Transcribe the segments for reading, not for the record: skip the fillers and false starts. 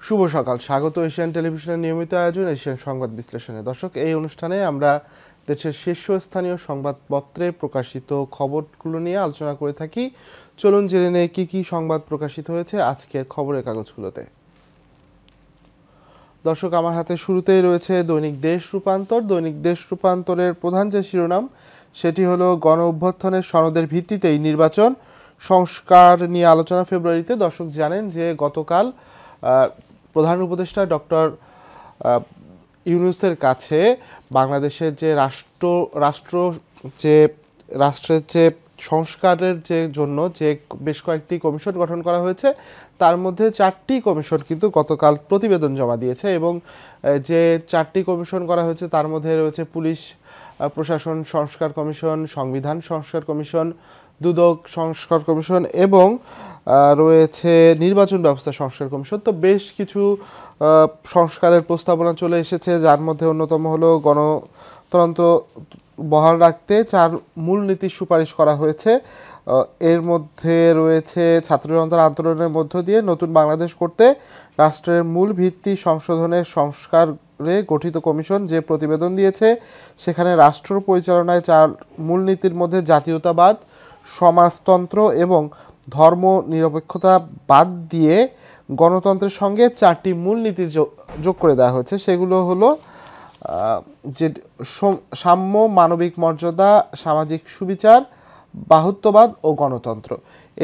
শুভ সকাল, স্বাগত এশিয়ান টেলিভিশনের নিয়মিত আয়োজন এশিয়ান সংবাদ বিশ্লেষণে। দর্শক, এই অনুষ্ঠানে আমরা দেশের শীর্ষস্থানীয় সংবাদপত্রে প্রকাশিত খবরগুলো নিয়ে আলোচনা করে থাকি। চলুন জেনে নেই কি কি সংবাদ প্রকাশিত হয়েছে আজকের খবরের কাগজগুলোতে। দর্শক, আমার হাতে শুরুতেই রয়েছে দৈনিক দেশ রূপান্তর। দৈনিক দেশ রূপান্তরের প্রধান যে শিরোনাম সেটি হলো গণ অভ্যুত্থানের সনদের ভিত্তিতেই নির্বাচন সংস্কার নিয়ে আলোচনা ফেব্রুয়ারিতে। দর্শক জানেন যে গতকাল প্রধান উপদেষ্টা ডক্টর ইউনূসের কাছে বাংলাদেশের যে রাষ্ট্রের যে সংস্কারের যে জন্য যে বেশ কয়েকটি কমিশন গঠন করা হয়েছে, তার মধ্যে 4টি কমিশন কিন্তু গতকাল প্রতিবেদন জমা দিয়েছে। এবং যে 4টি কমিশন করা হয়েছে তার মধ্যে রয়েছে পুলিশ প্রশাসন সংস্কার কমিশন, সংবিধান সংস্কার কমিশন, দুদক সংস্কার কমিশন এবং রয়েছে নির্বাচন ব্যবস্থা সংস্কার কমিশন। তো বেশ কিছু সংস্কারের প্রস্তাবনা চলে এসেছে, যার মধ্যে অন্যতম হলো গণতন্ত্র বহাল রাখতে 4 মূলনীতির সুপারিশ করা হয়েছে। এর মধ্যে রয়েছে ছাত্র জনতার আন্দোলনের মধ্য দিয়ে নতুন বাংলাদেশ করতে রাষ্ট্রের মূল ভিত্তি সংশোধনের সংস্কারে গঠিত কমিশন যে প্রতিবেদন দিয়েছে, সেখানে রাষ্ট্র পরিচালনায় 4 মূলনীতির মধ্যে জাতীয়তাবাদ, সমাজতন্ত্র এবং ধর্ম নিরপেক্ষতা বাদ দিয়ে গণতন্ত্রের সঙ্গে 4টি মূলনীতি যোগ করে দেওয়া হয়েছে। সেগুলো হলো যে সাম্য, মানবিক মর্যাদা, সামাজিক সুবিচার, বাহুত্ববাদ ও গণতন্ত্র।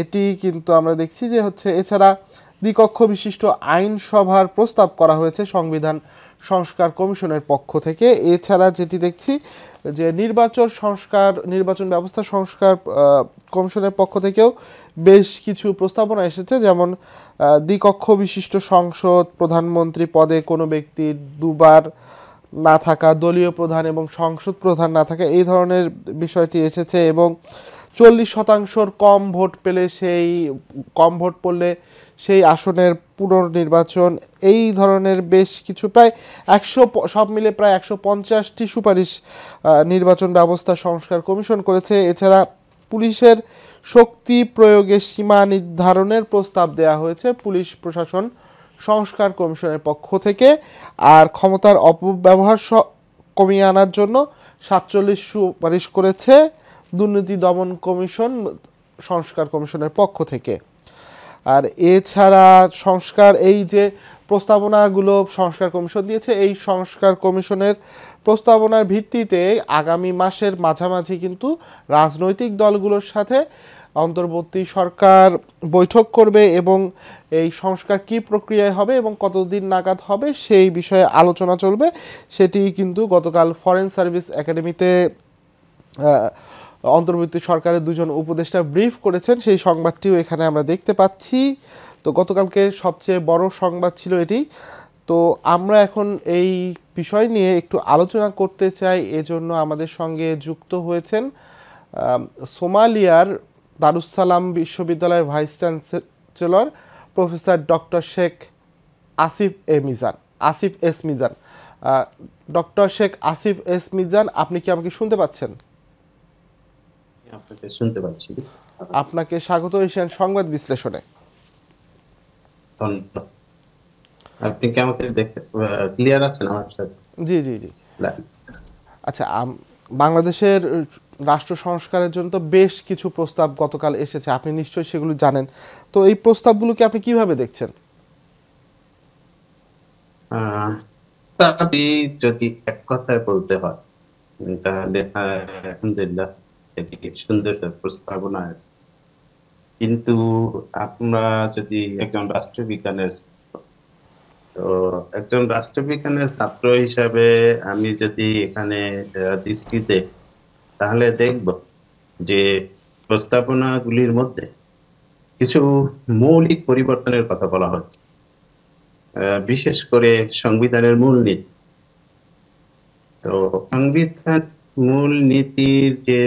এটি কিন্তু আমরা দেখছি যে হচ্ছে। এছাড়া দ্বিকক্ষ বিশিষ্ট আইনসভার প্রস্তাব করা হয়েছে সংবিধান সংস্কার কমিশনের পক্ষ থেকে। এছাড়া যেটি দেখছি যে নির্বাচন ব্যবস্থা সংস্কার কমিশনের পক্ষ থেকেও বেশ কিছু প্রস্তাবনা এসেছে, যেমন দ্বিকক্ষ বিশিষ্ট সংসদ, প্রধানমন্ত্রী পদে কোনো ব্যক্তির 2বার না থাকা, দলীয় প্রধান এবং সংসদ প্রধান না থাকা, এই ধরনের বিষয়টি এসেছে। এবং 40% কম ভোট পড়লে সেই আসনের পুনর্নির্বাচন, এই ধরনের বেশ কিছু সব মিলে প্রায় 150টি সুপারিশ নির্বাচন ব্যবস্থা সংস্কার কমিশন করেছে। এছাড়া পুলিশের শক্তি প্রয়োগের সীমা নির্ধারণের প্রস্তাব দেওয়া হয়েছে পুলিশ প্রশাসন সংস্কার কমিশনের পক্ষ থেকে। আর ক্ষমতার অপব্যবহার কমিয়ে আনার জন্য 47 সুপারিশ করেছে দুর্নীতি দমন কমিশন সংস্কার কমিশনের পক্ষ থেকে। আর এছাড়া এই যে প্রস্তাবনাগুলো সংস্কার কমিশন দিয়েছে, এই সংস্কার কমিশনের প্রস্তাবনার ভিত্তিতে আগামী মাসের মাঝামাঝি কিন্তু রাজনৈতিক দলগুলোর সাথে অন্তর্বর্তী সরকার বৈঠক করবে এবং এই সংস্কার কী প্রক্রিয়ায় হবে এবং কতদিন নাগাদ হবে সেই বিষয়ে আলোচনা চলবে। সেটি কিন্তু গতকাল ফরেন সার্ভিস একাডেমিতে অন্তর্বর্তী সরকারের 2জন উপদেষ্টা ব্রিফ করেছেন, সেই সংবাদটিও এখানে আমরা দেখতে পাচ্ছি। তো গতকালকে সবচেয়ে বড় সংবাদ ছিল এটি। তো আমরা এখন এই বিষয় নিয়ে একটু আলোচনা করতে চাই, এজন্য আমাদের সঙ্গে যুক্ত হয়েছেন সোমালিয়ার দারুস-সালাম বিশ্ববিদ্যালয়ের vice chancellor professor doctor Sheikh Asif S Mizan. Doctor Sheikh Asif S Mizan, আপনি কি আমাকে শুনতে পাচ্ছেন? আপনাকে শুনতে পাচ্ছি। আপনাকে স্বাগত এশিয়ান সংবাদ বিশ্লেষণে। ধন্যবাদ। আপনি কি আমাকে দেখতে ক্লিয়ার আছেন আমার সাথে? জি জি জি। আচ্ছা, বাংলাদেশের রাষ্ট্র সংস্কারের জন্য তো বেশ কিছু প্রস্তাব গতকাল এসেছে, আপনি নিশ্চয়ই সেগুলো জানেন। তো এই প্রস্তাবগুলোকে আপনি কিভাবে দেখছেন? আপনি যদি এক কথায় বলতে হয় তাহলে আলহামদুলিল্লাহ এটি সুন্দর প্রস্তাবনা। কিন্তু আমরা যদি একজন রাষ্ট্রবিজ্ঞানের ছাত্র হিসাবে আমি যদি এখানে দৃষ্টি দেই, তাহলে দেখব যে প্রস্তাবনাগুলির মধ্যে কিছু মৌলিক পরিবর্তনের কথা বলা হচ্ছে, বিশেষ করে সংবিধানের মূলনীতি। তো সংবিধান মূলনীতির যে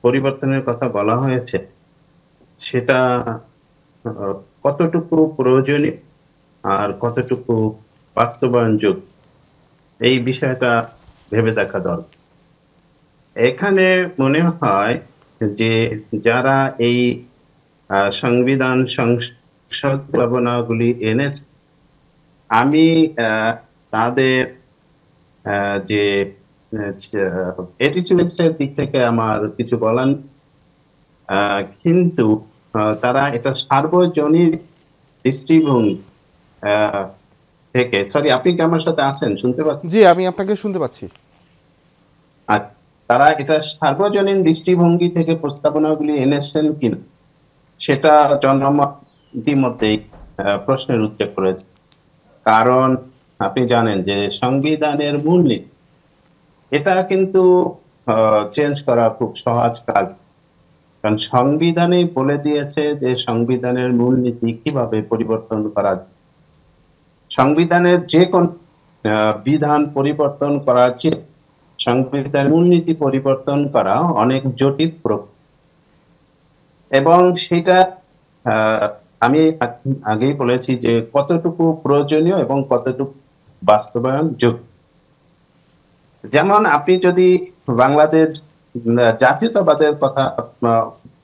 পরিবর্তনের কথা বলা হয়েছে, সেটা কতটুকু প্রয়োজনীয় আর কতটুকু বাস্তবায়নযোগ্য, এই বিষয়টা ভেবে দেখা দরকার। এখানে মনে হয় যে যারা এই সংবিধান প্রস্তাবনাগুলি এনেছে, আমি তাদের যে অ্যাটিটিউডস এর দিক থেকে আমার কিছু বলার নেই। কিন্তু তারা এটা সার্বজনীন দৃষ্টিভঙ্গি আহ, থেকে, সরি আপনি কি আমার সাথে আছেন, শুনতে পাচ্ছেন? জি, আমি আপনাকে শুনতে পাচ্ছি। আর তারা এটা সার্বজনীন দৃষ্টিভঙ্গি থেকে প্রস্তাবনাগুলি এনেছেন কিনা সেটা জনমত ইতিমধ্যেই প্রশ্নের উদ্রেক করেছে। কারণ আপনি জানেন যে সংবিধানের মূলনীতি এটা কিন্তু চেঞ্জ করা খুব সহজ কাজ। কারণ সংবিধানেই বলে দিয়েছে যে সংবিধানের মূলনীতি কিভাবে পরিবর্তন করা যায়। সংবিধানের যে কোন বিধান পরিবর্তন করার চেয়ে সংবিধানের মূলনীতি পরিবর্তন করা অনেক জটিল প্রক্রিয়া, এবং সেটা আমি আগেই বলেছি যে কতটুকু প্রয়োজনীয় এবং কতটুকু বাস্তবায়ন যোগ্য। যেমন আপনি যদি বাংলাদেশ জাতীয়তাবাদের কথা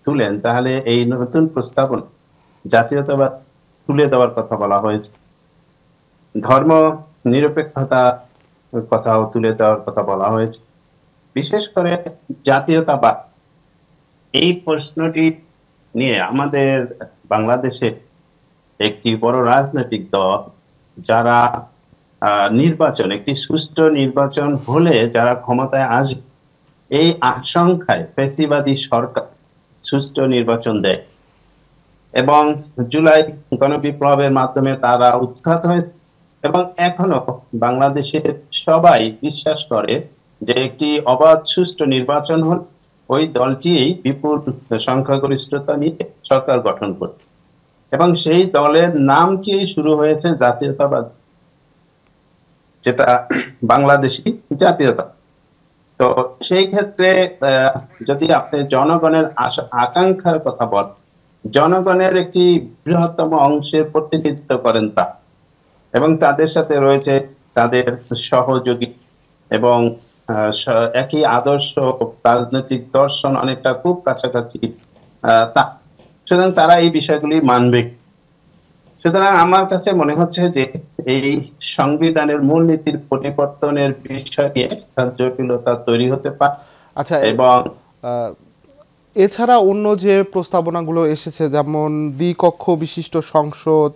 তুলেন, তাহলে এই নতুন প্রস্তাবন জাতীয়তাবাদ তুলে দেওয়ার কথা বলা হয়েছে, ধর্ম নিরপেক্ষতা কথাও তুলে দেওয়ার কথা বলা হয়েছে। বিশেষ করে জাতীয়তাবাদ এই প্রশ্নটি নিয়ে আমাদের বাংলাদেশে একটি বড় রাজনৈতিক দল, যারা নির্বাচন, একটি সুষ্ঠু নির্বাচন হলে যারা ক্ষমতায় আসবে এই আশঙ্কায় ফ্যাসিবাদী সরকার সুষ্ঠু নির্বাচন দেয়, এবং জুলাই গণবিপ্লবের মাধ্যমে তারা উৎখাত হয়ে, এবং এখনো বাংলাদেশের সবাই বিশ্বাস করে যে একটি অবাধ সুষ্ঠু নির্বাচন হল ওই দলটি বিপুল সংখ্যাগরিষ্ঠতা নিয়ে সরকার গঠন করে, এবং সেই দলের নামটি শুরু হয়েছে জাতীয়তাবাদ, যেটা বাংলাদেশি জাতীয়তা। তো সেই ক্ষেত্রে যদি আপনি জনগণের আকাঙ্ক্ষার কথা বলেন, জনগণের একটি বৃহত্তম অংশের প্রতিনিধিত্ব করেন তা, এবং তাদের সাথে রয়েছে তাদের সহযোগী, এবং একই আদর্শ, রাজনৈতিক দর্শন অনেকটা খুব কাছাকাছি। সুতরাং তারা এই বিষয়গুলি মানবে। সুতরাং আমার কাছে মনে হচ্ছে যে এই সংবিধানের মূলনীতির পরিবর্তনের বিষয় নিয়ে একটা জটিলতা তৈরি হতে পারে। আচ্ছা, এবং এছাড়া অন্য যে প্রস্তাবনাগুলো এসেছে, যেমন দ্বিকক্ষ বিশিষ্ট সংসদ,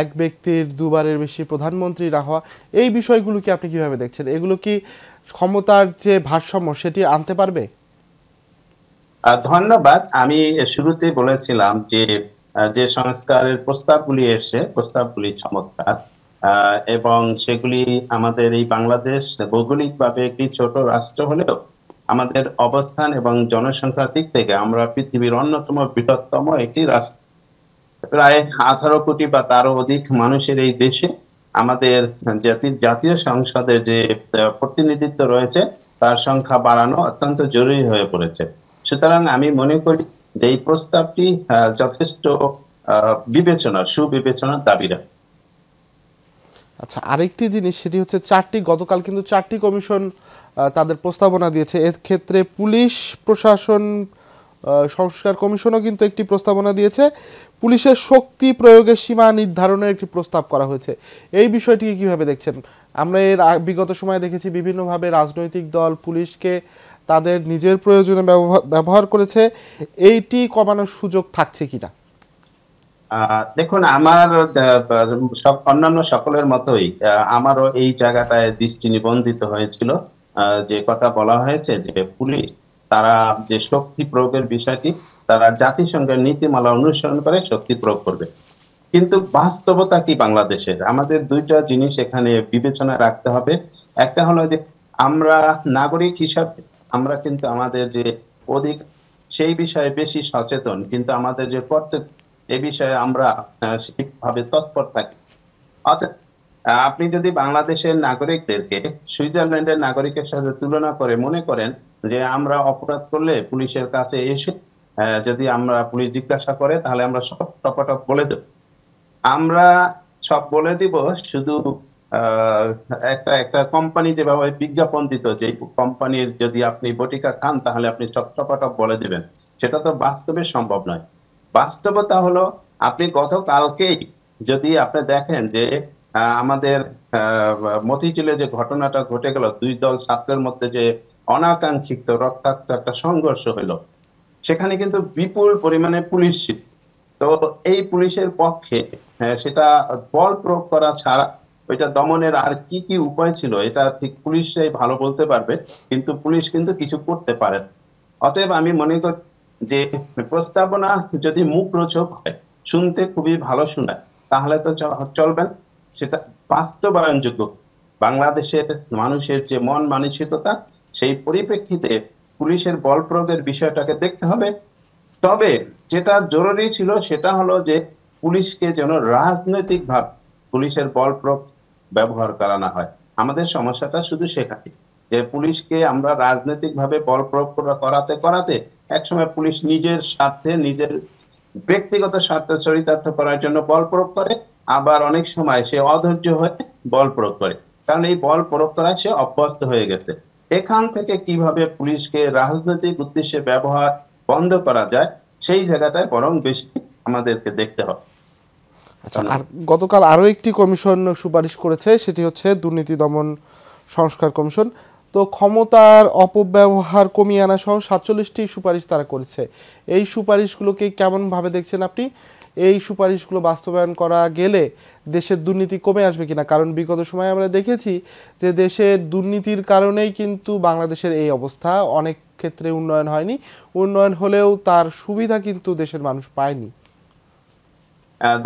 এক ব্যক্তির দুবারের বেশি প্রধানমন্ত্রী না হওয়া, এই বিষয়গুলোকে আপনি কিভাবে দেখছেন? এগুলো কি ক্ষমতার যে ভারসাম্য সেটি আনতে পারবে? ধন্যবাদ। আমি শুরুতে বলেছিলাম যে যে সংস্কারের প্রস্তাবগুলি এসে প্রস্তাবগুলি চমৎকার, এবং সেগুলি আমাদের এই বাংলাদেশ ভৌগোলিকভাবে একটি ছোট রাষ্ট্র হলেও আমাদের অবস্থান এবং জনসংখ্যার দিক থেকে আমরা পৃথিবীর অন্যতম বৃহত্তম একটি রাষ্ট্র। প্রায় 18 কোটি বা তারও অধিক মানুষের এই দেশে আমাদের জাতীয় সংসদের যে প্রতিনিধিত্ব রয়েছে তার সংখ্যা বাড়ানো অত্যন্ত জরুরি হয়ে পড়েছে। সুতরাং আমি মনে করি যে এই প্রস্তাবটি যথেষ্ট বিবেচনার, সুবিবেচনার দাবি রাখে। আচ্ছা, আরেকটি জিনিস, সেটি হচ্ছে গতকাল কিন্তু 4টি কমিশন তাদের প্রস্তাবনা দিয়েছে। এর ক্ষেত্রে পুলিশ প্রশাসন সংস্কার কমিশনও কিন্তু একটি প্রস্তাবনা দিয়েছে। পুলিশের শক্তি প্রয়োগের সীমা নির্ধারণের একটি প্রস্তাব করা হয়েছে। এই বিষয়টিকে কিভাবে দেখছেন? আমরা এর বিগত সময়ে দেখেছি বিভিন্নভাবে রাজনৈতিক দল পুলিশকে তাদের নিজের প্রয়োজনে ব্যবহার করেছে। এইটি কমানোর সুযোগ থাকছে কিনা? দেখুন, আমার অন্যান্য সকলের মতোই আমারও এই জায়গাটায় দৃষ্টি নিবন্ধিত হয়েছিল। যে কথা বলা হয়েছে যে পুলিশ তারা যে শক্তি প্রয়োগের বিষয়টি তারা জাতিসংঘের নীতিমালা অনুসরণ করে শক্তি প্রয়োগ করবে, কিন্তু বাস্তবতা কি বাংলাদেশের? আমাদের দুইটা জিনিস এখানে বিবেচনায় রাখতে হবে। একটা হলো যে আমরা নাগরিক হিসাবে আমরা কিন্তু আমাদের যে অধিকার সেই বিষয়ে বেশি সচেতন, কিন্তু আমাদের যে কর্তব্য এ বিষয়ে আমরা সেইভাবে তৎপর থাকি। অতএব আপনি যদি বাংলাদেশের নাগরিকদেরকে সুইজারল্যান্ডের নাগরিকের সাথে তুলনা করে মনে করেন যে আমরা অপরাধ করলে পুলিশের কাছে এসে যদি আমরা পুলিশ জিজ্ঞাসা করে তাহলে আমরা সব টপাটপ বলে দেব, আমরা সব বলে দিব, শুধু একটা একটা কোম্পানি যেভাবে বিজ্ঞাপন দিত যে কোম্পানির যদি আপনি বটিকা খান তাহলে আপনি সব টপাটপ বলে দিবেন, সেটা তো বাস্তবে সম্ভব নয়। বাস্তবতা হলো আপনি গতকালকেই যদি আপনি দেখেন যে আমাদের মতিঝিলে যে ঘটনাটা ঘটে গেল, দুই দল ছাত্রের মধ্যে যে অনাকাঙ্ক্ষিত রক্তাক্ত একটা সংঘর্ষ হলো, সেখানে কিন্তু বিপুল পরিমাণে পুলিশ ছিল। তো এই পুলিশের পক্ষে সেটা বল প্রয়োগ করা ছাড়া ওইটা দমনের আর কি কি উপায় ছিল, এটা ঠিক পুলিশই ভালো বলতে পারবে, কিন্তু পুলিশ কিন্তু কিছু করতে পারে না। অতএব আমি মনে করি যে প্রস্তাবনা যদি মুখরোচক হয়, শুনতে খুবই ভালো শোনায়, তাহলে তো চলবে না। সেটা বাস্তবায়নযোগ্য, বাংলাদেশের মানুষের যে মন মানসিকতা, সেই পরিপ্রেক্ষিতে পুলিশের বল প্রয়োগের বিষয়টাকে দেখতে হবে। তবে যেটা জরুরি ছিল সেটা হলো যে পুলিশকে যেন রাজনৈতিকভাবে পুলিশের বল প্রয়োগ ব্যবহার করা না হয়। আমাদের সমস্যাটা শুধু সেখানে, যে পুলিশকে আমরা রাজনৈতিকভাবে বল প্রয়োগ করাতে করাতে একসময় পুলিশ নিজের স্বার্থে, নিজের ব্যক্তিগত স্বার্থ চরিতার্থ করার জন্য বল প্রয়োগ করে, আবার অনেক সময় সে অধৈর্য হয়ে বল প্রয়োগ করে, কারণ এই বল প্রয়োগ করা সে অভ্যস্ত হয়ে গেছে। এখান থেকে কিভাবে পুলিশকে রাজনৈতিক উদ্দেশ্যে ব্যবহার বন্ধ করা যায়, সেই জায়গাটায় বরং বেশি আমাদেরকে দেখতে হবে। আচ্ছা, আর গতকাল আরও একটি কমিশন সুপারিশ করেছে, সেটি হচ্ছে দুর্নীতি দমন সংস্কার কমিশন। তো ক্ষমতার অপব্যবহার কমিয়ে আনা সহ 47টি সুপারিশ তারা করেছে। এই সুপারিশগুলোকে কেমনভাবে দেখছেন আপনি? এই সুপারিশগুলো বাস্তবায়ন করা গেলে দেশের দুর্নীতি কমে আসবে কিনা? কারণ বিগত সময়ে আমরা দেখেছি যে দেশের দুর্নীতির কারণেই কিন্তু বাংলাদেশের এই অবস্থা। অনেক ক্ষেত্রে উন্নয়ন হয়নি, উন্নয়ন হলেও তার সুবিধা কিন্তু দেশের মানুষ পায়নি।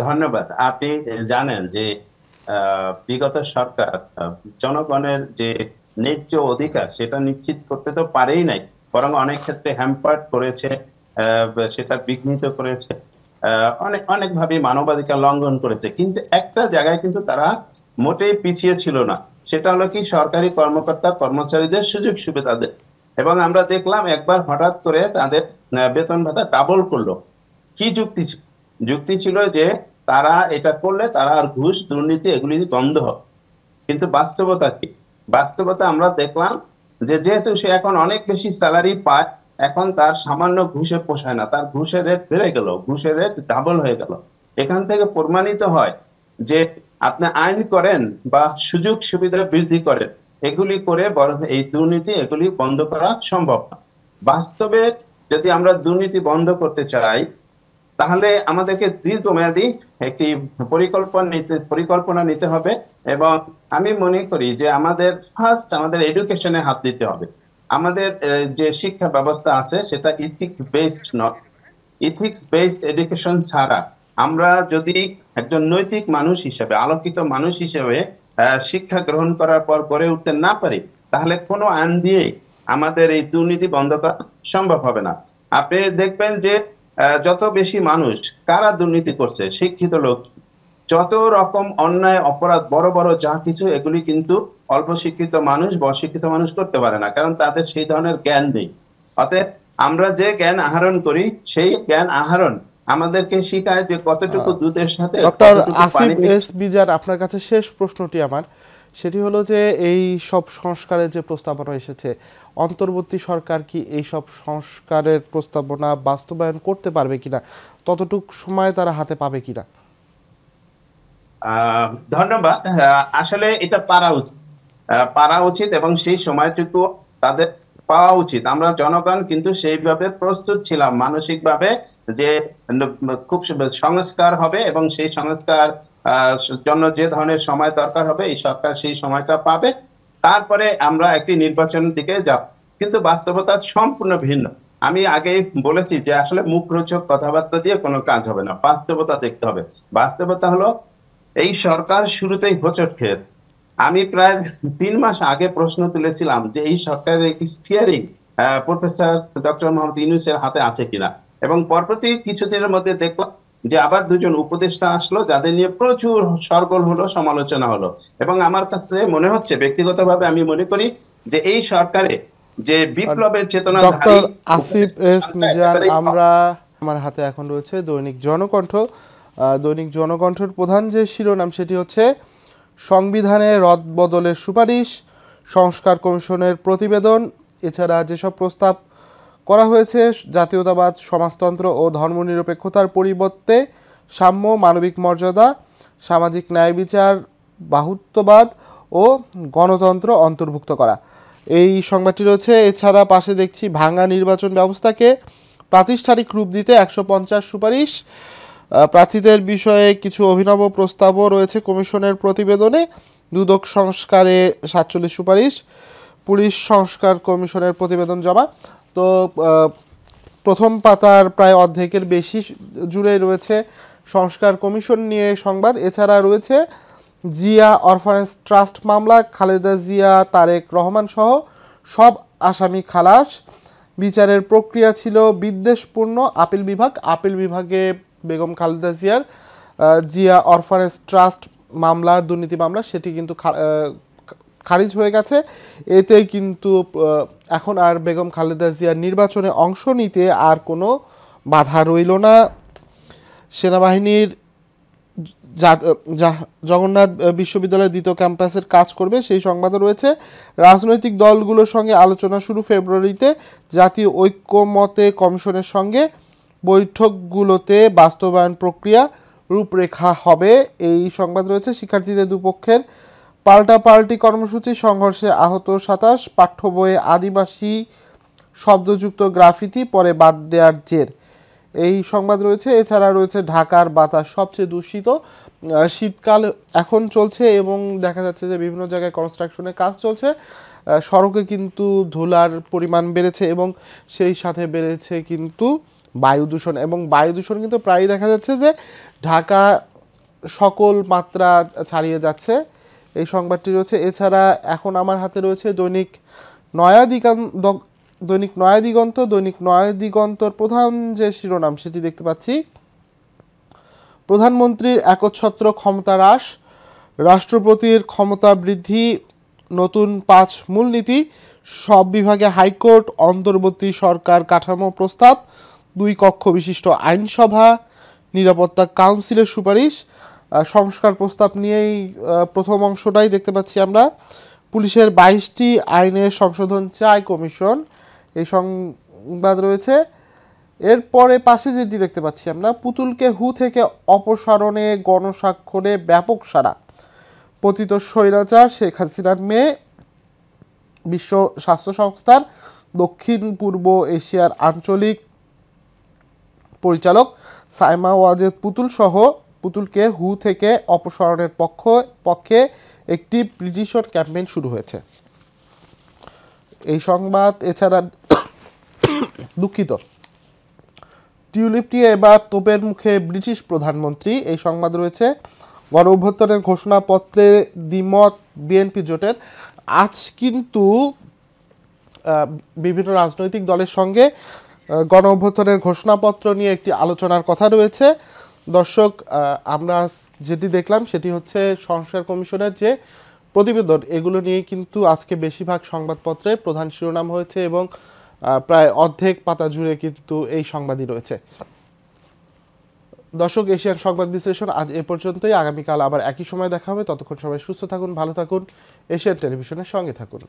ধন্যবাদ। আপনি জানেন যে বিগত সরকার জনগণের যে ন্যায্য অধিকার সেটা নিশ্চিত করতে তো পারেই নাই, বরং অনেক ক্ষেত্রে হ্যাম্পার্ড করেছে, সেটা বিঘ্নিত করেছে, অনেক অনেক ভাবে মানবাধিকার লঙ্ঘন করেছে। কিন্তু একটা জায়গায় কিন্তু তারা মোটেই পিছিয়ে ছিল না, সেটা হলো কি সরকারি কর্মকর্তা কর্মচারীদের সুযোগ সুবিধা দেয়। এবং আমরা দেখলাম একবার হঠাৎ করে তাদের বেতন ভাতা ডাবল করলো। কি যুক্তি ছিল? যুক্তি ছিল যে তারা এটা করলে তারা আর ঘুষ দুর্নীতি এগুলি বন্ধ হবে। কিন্তু বাস্তবতা কি? বাস্তবতা আমরা দেখলাম যে যেহেতু সে এখন অনেক বেশি স্যালারি পায়, এখন তার সামান্য ঘুষে পোষায় না, তার ঘুষের রেট বেড়ে গেল, ঘুষের রেট ডাবল হয়ে গেল। এখান থেকে প্রমাণিত হয় যে আপনি আইন করেন বা সুযোগ সুবিধা বৃদ্ধি করেন, এগুলি করে বরং এই দুর্নীতি এগুলি বন্ধ করা সম্ভব না। বাস্তবে যদি আমরা দুর্নীতি বন্ধ করতে চাই, তাহলে আমাদেরকে দীর্ঘমেয়াদী একটি পরিকল্পনা নিতে হবে। এবং আমি মনে করি যে আমাদের ফার্স্ট আমাদের এডুকেশনে হাত দিতে হবে। আমাদের যে শিক্ষা ব্যবস্থা আছে সেটা ইথিক্স বেসড নয়। ইথিক্স বেসড এডুকেশন ছাড়া আমরা যদি একজন নৈতিক মানুষ হিসেবে, আলোকিত মানুষ হিসেবে শিক্ষা গ্রহণ করার পর গড়ে উঠতে না পারি, তাহলে কোনো আইন দিয়ে আমাদের এই দুর্নীতি বন্ধ করা সম্ভব হবে না। আপনি দেখবেন যে যত বেশি মানুষ, কারা দুর্নীতি করছে? শিক্ষিত লোক। যত রকম অন্যায় অপরাধ বড় বড় যা কিছু, এগুলি কিন্তু অল্প শিক্ষিত মানুষ বা অশিক্ষিত মানুষ করতে পারে না, কারণ তাদের সেই ধরনের জ্ঞান নেই। অতএব আমরা যে জ্ঞান আহরণ করি, সেই জ্ঞান আহরণ আমাদেরকে শিখায় যে কতটুকু দুধের সাথে ডক্টর কতটুকু পানি। আসিফ এস বিজার, আপনার কাছে শেষ প্রশ্নটি আমার, সেটি হলো যে এই সব সংস্কারের যে প্রস্তাবনা এসেছে, অন্তর্বর্তী সরকার কি এই সব সংস্কারের প্রস্তাবনা বাস্তবায়ন করতে পারবে কিনা, ততটুক সময় তারা হাতে পাবে কিনা? ধন্যবাদ। আসলে এটা পারা উচিত এবং সেই সময়টুকু তাদের পাওয়া উচিত। আমরা জনগণ কিন্তু সেইভাবে প্রস্তুত ছিলাম মানসিকভাবে যে খুব সংস্কার হবে এবং সেই সংস্কার জন্য যে ধরনের সময় দরকার হবে এই সরকার সেই সময়টা পাবে, তারপরে আমরা একটি নির্বাচনের দিকে যাব। কিন্তু বাস্তবতা সম্পূর্ণ ভিন্ন। আমি আগেই বলেছি যে আসলে মুখরোচক কথাবার্তা দিয়ে কোনো কাজ হবে না, বাস্তবতা দেখতে হবে। বাস্তবতা হলো এই সরকার শুরুতেই হোঁচট খেয়ে, আমি প্রায় 3 মাস আগে প্রশ্ন তুলেছিলাম যে এই সরকারের স্টিয়ারিং প্রফেসর ডক্টর মোহাম্মদ ইউনূসের হাতে আছে কিনা, এবং পরবর্তী কিছুদিনের মধ্যে দেখলাম যে আবার দুজন উপদেষ্টা আসলো, যাদের নিয়ে প্রচুর সরগোল হলো, সমালোচনা হলো। এবং আমার কাছে মনে হচ্ছে, ব্যক্তিগতভাবে আমি মনে করি যে এই সরকারে যে বিপ্লবের চেতনাধারী ডক্টর আসিফ এস মিজান, আমার হাতে এখন রয়েছে দৈনিক জনকণ্ঠ। দৈনিক জনকণ্ঠের প্রধান যে শিরোনাম সেটি হচ্ছে সংবিধানে রদবদলের সুপারিশ, সংস্কার কমিশনের প্রতিবেদন। এছাড়া যেসব প্রস্তাব করা হয়েছে, জাতীয়তাবাদ, সমাজতন্ত্র ও ধর্মনিরপেক্ষতার পরিবর্তে সাম্য, মানবিক মর্যাদা, সামাজিক ন্যায় বিচার, বাহুত্ববাদ ও গণতন্ত্র অন্তর্ভুক্ত করা। এই সংবাদটি রয়েছে। এছাড়া পাশে দেখছি ভাঙা নির্বাচন ব্যবস্থাকে প্রাতিষ্ঠানিক রূপ দিতে 150 সুপারিশ, প্রার্থীদের বিষয়ে কিছু অভিনব প্রস্তাবও রয়েছে কমিশনের প্রতিবেদনে, দুদক সংস্কারে 47 সুপারিশ, পুলিশ সংস্কার কমিশনের প্রতিবেদন জমা। তো প্রথম পাতার প্রায় অর্ধেকের বেশি জুড়ে রয়েছে সংস্কার কমিশন নিয়ে সংবাদ। এছাড়া রয়েছে জিয়া অরফানেজ ট্রাস্ট মামলা, খালেদা জিয়া, তারেক রহমান সহ সব আসামি খালাস, বিচারের প্রক্রিয়া ছিল বিদ্বেষপূর্ণ, আপিল বিভাগে বেগম খালেদা জিয়া অরফানেজ ট্রাস্ট মামলার দুর্নীতি মামলা সেটি কিন্তু খারিজ হয়ে গেছে। এতে কিন্তু এখন আর বেগম খালেদা জিয়ার নির্বাচনে অংশ নিতে আর কোনো বাধা রইল না। সেনাবাহিনীর জগন্নাথ বিশ্ববিদ্যালয়ের দ্বিতীয় ক্যাম্পাসের কাজ করবে সেই সংবাদও রয়েছে। রাজনৈতিক দলগুলোর সঙ্গে আলোচনা শুরু ফেব্রুয়ারিতে, জাতীয় ঐক্যমতে কমিশনের সঙ্গে বৈঠকগুলোতে বাস্তবায়ন প্রক্রিয়া রূপরেখা হবে, এই সংবাদ রয়েছে। শিক্ষার্থীদের দুপক্ষের পাল্টাপাল্টি কর্মসূচি, সংঘর্ষে আহত 27, পাঠ্য বইয়ে আদিবাসী শব্দযুক্ত গ্রাফিতি পরে বাদ দেওয়ার জের, এই সংবাদ রয়েছে। এছাড়া রয়েছে ঢাকার বাতাস সবচেয়ে দূষিত, শীতকাল এখন চলছে এবং দেখা যাচ্ছে যে বিভিন্ন জায়গায় কনস্ট্রাকশনের কাজ চলছে, সড়কে কিন্তু ধুলার পরিমাণ বেড়েছে এবং সেই সাথে বেড়েছে কিন্তু বায়ু দূষণ, এবং বায়ু দূষণ কিন্তু প্রায়ই দেখা যাচ্ছে যে ঢাকা সকল মাত্রা ছাড়িয়ে যাচ্ছে, এই সংবাদটি রয়েছে। এছাড়া এখন আমার হাতে রয়েছে দৈনিক নয়াদিগন্তর প্রধান যে শিরোনাম সেটি দেখতে পাচ্ছি, প্রধানমন্ত্রীর একচ্ছত্র ক্ষমতা হ্রাস, রাষ্ট্রপতির ক্ষমতা বৃদ্ধি, নতুন 5 মূলনীতি, সব বিভাগে হাইকোর্ট, অন্তর্বর্তী সরকার কাঠামো প্রস্তাব, 2 কক্ষ বিশিষ্ট আইনসভা, নিরাপত্তা কাউন্সিলের সুপারিশ, সংস্কার প্রস্তাব নিয়েই প্রথম অংশটাই দেখতে পাচ্ছি আমরা। পুলিশের 22টি আইনে সংশোধন চায় কমিশন, এই সংবাদ রয়েছে। এরপরে পাশে যেটি দেখতে পাচ্ছি আমরা, পুতুলকে হু থেকে অপসারণে গণস্বাক্ষরে ব্যাপক সাড়া, পতিত স্বৈরাচার শেখ হাসিনার মেয়ে, বিশ্ব স্বাস্থ্য সংস্থার দক্ষিণ পূর্ব এশিয়ার আঞ্চলিক পরিচালক সাইমা ওয়াজেদ পুতুলকে হু থেকে অপসারণের পক্ষে একটি পিটিশন ক্যাম্পেইন শুরু হয়েছে, এই সংবাদ। এছাড়া দুঃখিত, টিউলিপ নিয়ে এবার তোপের মুখে ব্রিটিশ প্রধানমন্ত্রী, এই সংবাদ রয়েছে। গণ অভ্যুত্থানের ঘোষণাপত্রে দ্বিমত বিএনপি জোটের, আজ কিন্তু বিভিন্ন রাজনৈতিক দলের সঙ্গে গণ অভ্যুত্থানের ঘোষণাপত্র নিয়ে একটি আলোচনার কথা রয়েছে। দর্শক, আমরা যেটি দেখলাম সেটি হচ্ছে সংস্কার কমিশনের যে প্রতিবেদন, এগুলো নিয়ে কিন্তু আজকে বেশিরভাগ সংবাদপত্রে প্রধান শিরোনাম হয়েছে এবং প্রায় অর্ধেক পাতা জুড়ে কিন্তু এই সংবাদই রয়েছে। দর্শক, এশিয়ান সংবাদ বিশ্লেষণ আজ এ পর্যন্তই। আগামীকাল আবার একই সময় দেখা হবে, ততক্ষণ সবাই সুস্থ থাকুন, ভালো থাকুন, এশিয়ান টেলিভিশনের সঙ্গে থাকুন।